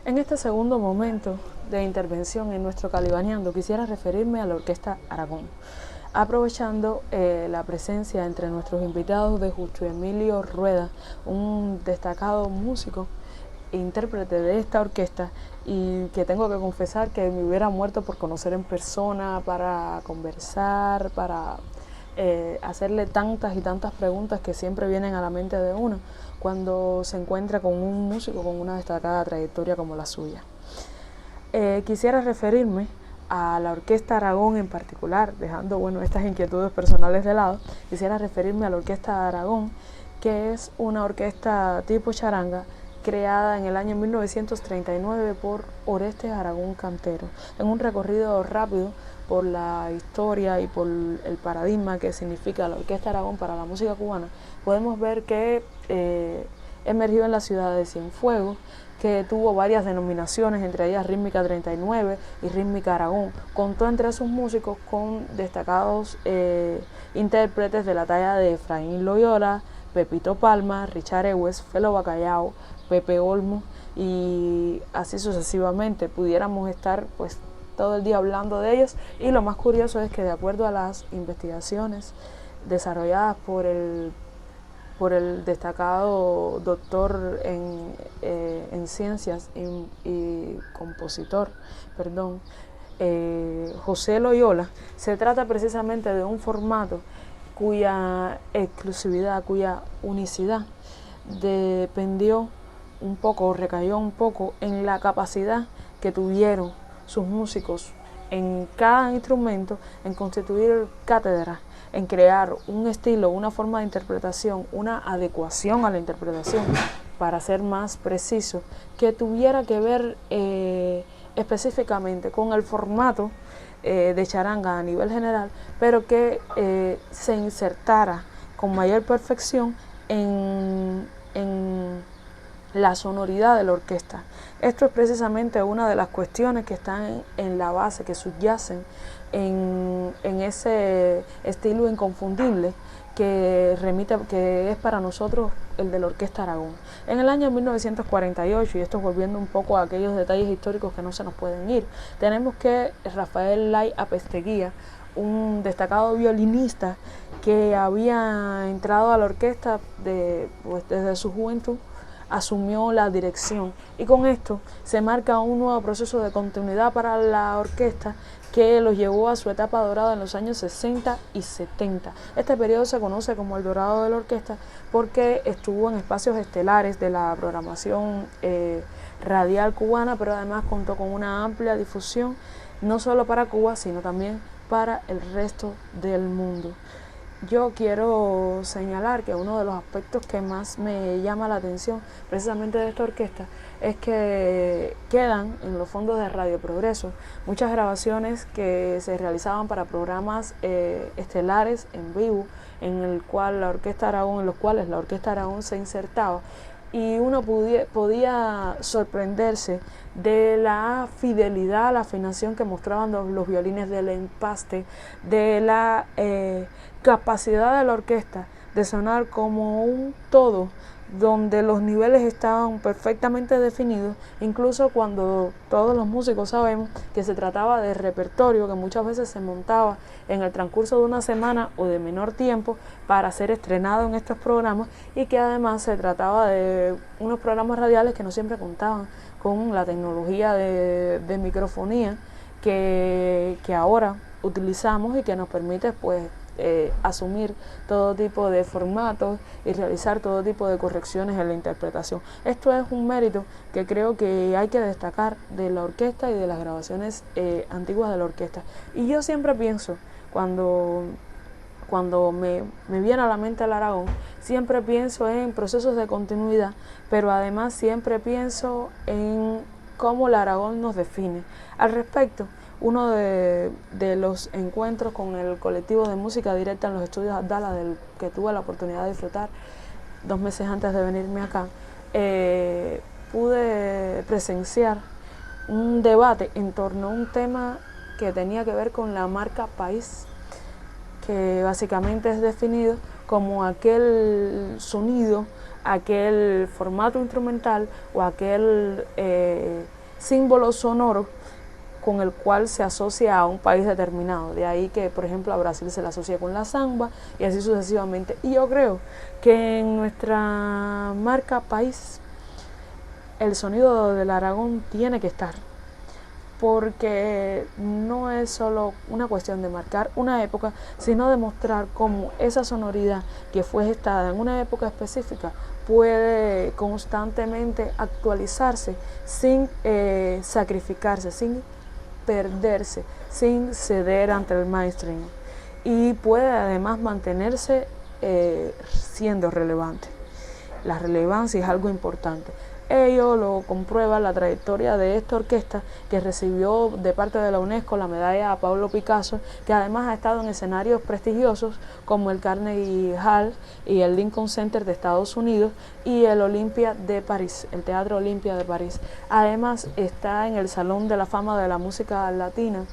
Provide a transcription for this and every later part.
En este segundo momento de intervención en nuestro Calibaneando quisiera referirme a la Orquesta Aragón, aprovechando la presencia entre nuestros invitados de Justo Emilio Rueda, un destacado músico e intérprete de esta orquesta, y que tengo que confesar que me hubiera muerto por conocer en persona, para conversar, para hacerle tantas y tantas preguntas que siempre vienen a la mente de uno cuando se encuentra con un músico con una destacada trayectoria como la suya. Quisiera referirme a la Orquesta Aragón en particular, dejando estas inquietudes personales de lado. Quisiera referirme a la Orquesta Aragón, que es una orquesta tipo charanga creada en el año 1939 por Orestes Aragón Cantero, en un recorrido rápido por la historia y por el paradigma que significa la Orquesta Aragón para la música cubana. Podemos ver que emergió en la ciudad de Cienfuegos, que tuvo varias denominaciones, entre ellas Rítmica 39 y Rítmica Aragón. Contó entre sus músicos con destacados intérpretes de la talla de Efraín Loyola, Pepito Palma, Richard Ewes, Felo Bacallao, Pepe Olmo, y así sucesivamente. Pudiéramos estar todo el día hablando de ellos, y lo más curioso es que, de acuerdo a las investigaciones desarrolladas por el destacado doctor en ciencias y compositor, José Loyola, se trata precisamente de un formato cuya exclusividad, cuya unicidad dependió un poco, recayó un poco en la capacidad que tuvieron sus músicos en cada instrumento en constituir cátedra, en crear un estilo, una forma de interpretación, una adecuación a la interpretación, para ser más preciso, que tuviera que ver específicamente con el formato de charanga a nivel general, pero que se insertara con mayor perfección en la sonoridad de la orquesta. Esto es precisamente una de las cuestiones que están en la base, que subyacen en ese estilo inconfundible que es para nosotros el de la Orquesta Aragón. En el año 1948, y esto volviendo un poco a aquellos detalles históricos que no se nos pueden ir, tenemos que Rafael Lay Apesteguía, un destacado violinista que había entrado a la orquesta desde su juventud, asumió la dirección, y con esto se marca un nuevo proceso de continuidad para la orquesta que los llevó a su etapa dorada en los años 60 y 70. Este periodo se conoce como el dorado de la orquesta porque estuvo en espacios estelares de la programación radial cubana, pero además contó con una amplia difusión, no solo para Cuba, sino también para el resto del mundo. Yo quiero señalar que uno de los aspectos que más me llama la atención precisamente de esta orquesta es que quedan en los fondos de Radio Progreso muchas grabaciones que se realizaban para programas estelares en vivo, en los cuales la Orquesta Aragón se insertaba, y uno podía sorprenderse de la fidelidad, la afinación que mostraban los violines, del empaste, de la capacidad de la orquesta de sonar como un todo, donde los niveles estaban perfectamente definidos, incluso cuando todos los músicos sabemos que se trataba de repertorio que muchas veces se montaba en el transcurso de una semana o de menor tiempo para ser estrenado en estos programas, y que además se trataba de unos programas radiales que no siempre contaban con la tecnología de microfonía que ahora utilizamos y que nos permite asumir todo tipo de formatos y realizar todo tipo de correcciones en la interpretación. Esto es un mérito que creo que hay que destacar de la orquesta y de las grabaciones antiguas de la orquesta. Y yo siempre pienso, cuando me viene a la mente el Aragón, siempre pienso en procesos de continuidad, pero además siempre pienso en cómo el Aragón nos define. Al respecto, uno de los encuentros con el colectivo de música directa en los estudios Abdala, del que tuve la oportunidad de disfrutar 2 meses antes de venirme acá, pude presenciar un debate en torno a un tema que tenía que ver con la marca país, que básicamente es definido como aquel sonido, aquel formato instrumental o aquel símbolo sonoro con el cual se asocia a un país determinado. De ahí que, por ejemplo, a Brasil se le asocia con la samba y así sucesivamente. Y yo creo que en nuestra marca país el sonido del Aragón tiene que estar, porque no es solo una cuestión de marcar una época, sino de mostrar cómo esa sonoridad que fue gestada en una época específica puede constantemente actualizarse sin sacrificarse, sin perderse, sin ceder ante el mainstream, y puede además mantenerse siendo relevante. La relevancia es algo importante. Ello lo comprueba la trayectoria de esta orquesta, que recibió de parte de la UNESCO la medalla a Pablo Picasso, que además ha estado en escenarios prestigiosos como el Carnegie Hall y el Lincoln Center de Estados Unidos y el Olympia de París, el Teatro Olympia de París. Además está en el Salón de la Fama de la Música Latina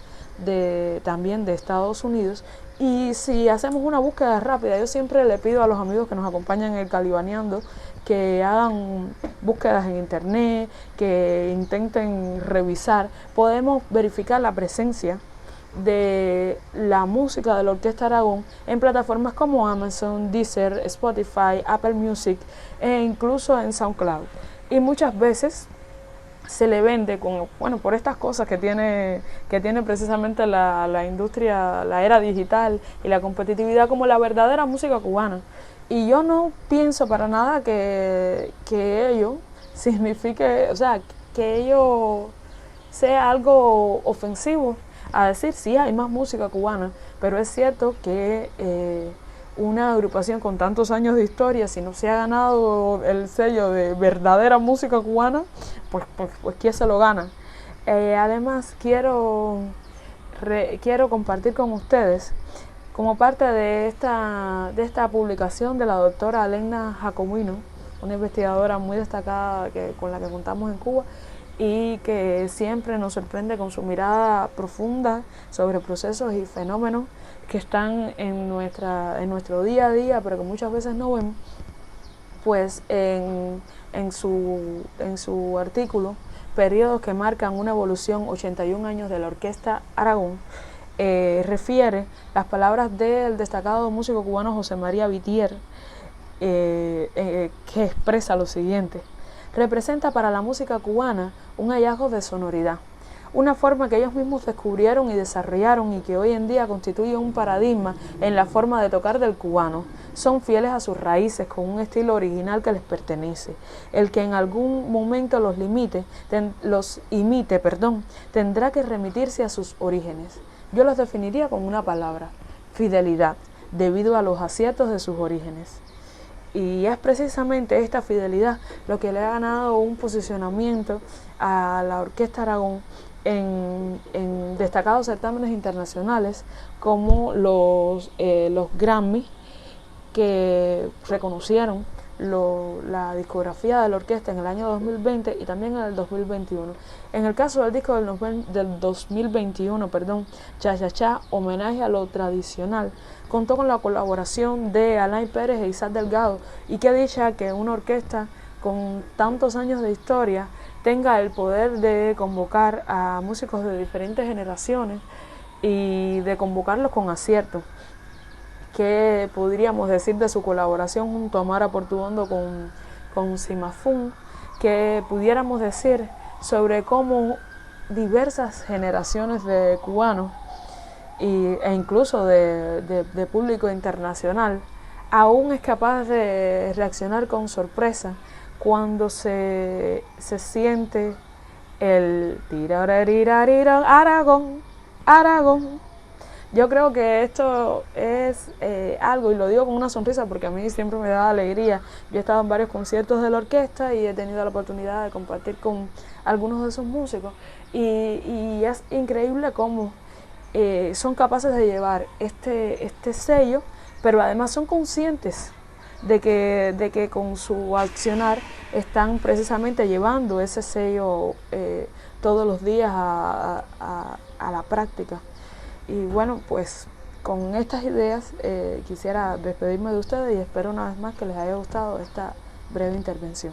también de Estados Unidos. Y si hacemos una búsqueda rápida, yo siempre le pido a los amigos que nos acompañan en el Calibaneando que hagan búsquedas en internet, que intenten revisar. Podemos verificar la presencia de la música de la Orquesta Aragón en plataformas como Amazon, Deezer, Spotify, Apple Music e incluso en SoundCloud. Y muchas veces se le vende por estas cosas que tiene precisamente la industria, la era digital y la competitividad, como la verdadera música cubana. Y yo no pienso para nada que ello signifique, que ello sea algo ofensivo a decir, sí, hay más música cubana, pero es cierto que una agrupación con tantos años de historia, si no se ha ganado el sello de verdadera música cubana, pues ¿quién se lo gana? Además, quiero compartir con ustedes, como parte de esta publicación de la doctora Elena Jacomino, una investigadora muy destacada con la que contamos en Cuba y que siempre nos sorprende con su mirada profunda sobre procesos y fenómenos que están en nuestro día a día, pero que muchas veces no vemos. Pues en su artículo, Periodos que marcan una evolución, 81 años de la Orquesta Aragón, refiere las palabras del destacado músico cubano José María Vitier, que expresa lo siguiente: representa para la música cubana un hallazgo de sonoridad, una forma que ellos mismos descubrieron y desarrollaron y que hoy en día constituye un paradigma en la forma de tocar del cubano. Son fieles a sus raíces con un estilo original que les pertenece. El que en algún momento los imite, tendrá que remitirse a sus orígenes. Yo los definiría con una palabra: fidelidad, debido a los aciertos de sus orígenes. Y es precisamente esta fidelidad lo que le ha ganado un posicionamiento a la Orquesta Aragón en destacados certámenes internacionales como los Grammy, que reconocieron la discografía de la orquesta en el año 2020 y también en el 2021. En el caso del disco del 2021, Cha Cha Cha, homenaje a lo tradicional, contó con la colaboración de Alain Pérez e Isaac Delgado, y qué dicha que una orquesta con tantos años de historia tenga el poder de convocar a músicos de diferentes generaciones y de convocarlos con acierto. ¿Qué podríamos decir de su colaboración junto a Mara Portuondo con Simafún? ¿Qué pudiéramos decir sobre cómo diversas generaciones de cubanos e incluso de público internacional aún es capaz de reaccionar con sorpresa cuando se siente el Aragón, Aragón? Yo creo que esto es algo, y lo digo con una sonrisa porque a mí siempre me da alegría. Yo he estado en varios conciertos de la orquesta y he tenido la oportunidad de compartir con algunos de sus músicos, y es increíble cómo son capaces de llevar este sello, pero además son conscientes de que con su accionar están precisamente llevando ese sello todos los días a la práctica. Y bueno, pues con estas ideas quisiera despedirme de ustedes y espero una vez más que les haya gustado esta breve intervención.